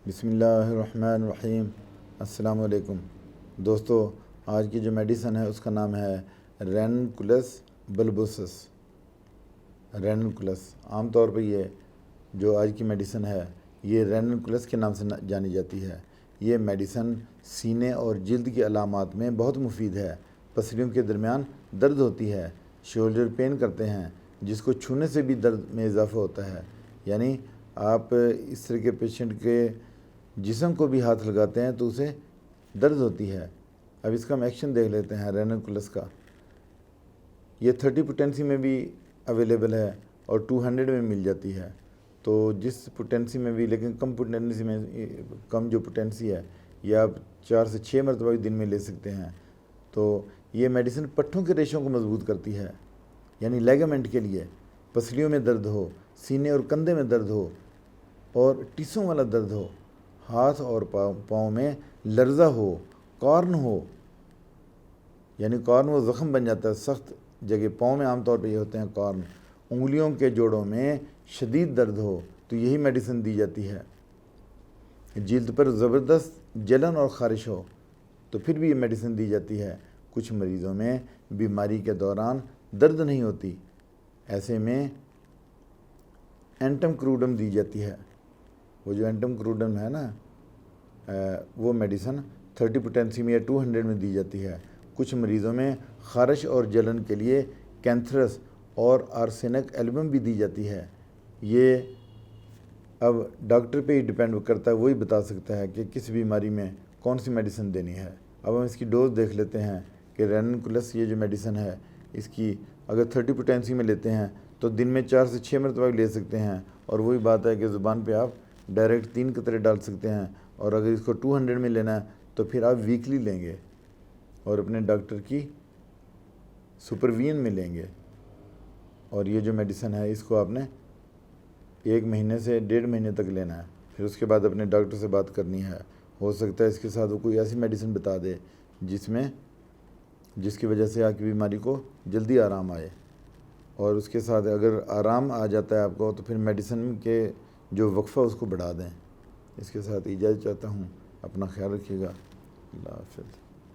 بسم اللہ الرحمن الرحیم۔ السلام علیکم دوستو، آج کی جو میڈیسن ہے اس کا نام ہے رینکولس بلبوسس۔ رینکولس عام طور پہ یہ جو آج کی میڈیسن ہے یہ رینکولس کے نام سے جانی جاتی ہے۔ یہ میڈیسن سینے اور جلد کی علامات میں بہت مفید ہے۔ پسلیوں کے درمیان درد ہوتی ہے، شولڈر پین کرتے ہیں جس کو چھونے سے بھی درد میں اضافہ ہوتا ہے، یعنی آپ اس طرح کے پیشنٹ کے جسم کو بھی ہاتھ لگاتے ہیں تو اسے درد ہوتی ہے۔ اب اس کا ہم ایکشن دیکھ لیتے ہیں رینکولس کا۔ یہ 30 پوٹینسی میں بھی اویلیبل ہے اور 200 میں مل جاتی ہے، تو جس پوٹینسی میں بھی، لیکن کم پوٹینسی میں، کم جو پوٹینسی ہے یہ آپ 4 سے 6 مرتبہ بھی دن میں لے سکتے ہیں۔ تو یہ میڈیسن پٹھوں کے ریشوں کو مضبوط کرتی ہے، یعنی لیگامنٹ کے لیے۔ پسلیوں میں درد ہو، سینے اور کندھے میں درد ہو اور ٹیسوں والا درد ہو، ہاتھ اور پاؤں میں لرزہ ہو، کارن ہو، یعنی کارن وہ زخم بن جاتا ہے سخت جگہ، پاؤں میں عام طور پہ یہ ہوتے ہیں کارن، انگلیوں کے جوڑوں میں شدید درد ہو تو یہی میڈیسن دی جاتی ہے۔ جلد پر زبردست جلن اور خارش ہو تو پھر بھی یہ میڈیسن دی جاتی ہے۔ کچھ مریضوں میں بیماری کے دوران درد نہیں ہوتی، ایسے میں اینٹم کروڈم دی جاتی ہے۔ وہ جو اینٹم کروڈم ہے نا، وہ میڈیسن 30 پوٹینسی میں یا 200 میں دی جاتی ہے۔ کچھ مریضوں میں خارش اور جلن کے لیے کینتھرس اور آرسینک ایلبم بھی دی جاتی ہے۔ یہ اب ڈاکٹر پہ ہی ڈیپینڈ کرتا ہے، وہی بتا سکتا ہے کہ کس بیماری میں کون سی میڈیسن دینی ہے۔ اب ہم اس کی ڈوز دیکھ لیتے ہیں کہ رینکولس یہ جو میڈیسن ہے اس کی اگر 30 پوٹینسی میں لیتے ہیں تو دن میں 4 سے 6 مرتبہ لے سکتے ہیں، اور وہی بات ہے کہ زبان پہ آپ ڈائریکٹ 3 قطرے ڈال سکتے ہیں، اور اگر اس کو 200 میں لینا ہے تو پھر آپ ویکلی لیں گے اور اپنے ڈاکٹر کی سپرویژن میں لیں گے۔ اور یہ جو میڈیسن ہے اس کو آپ نے 1 مہینے سے 1.5 مہینے تک لینا ہے، پھر اس کے بعد اپنے ڈاکٹر سے بات کرنی ہے۔ ہو سکتا ہے اس کے ساتھ وہ کوئی ایسی میڈیسن بتا دے جس کی وجہ سے آپ کی بیماری کو جلدی آرام آئے، اور اس کے ساتھ اگر آرام آ جاتا ہے آپ کو تو پھر میڈیسن کے جو وقفہ اس کو بڑھا دیں۔ اس کے ساتھ اجازت چاہتا ہوں، اپنا خیال رکھیے گا، اللہ حافظ۔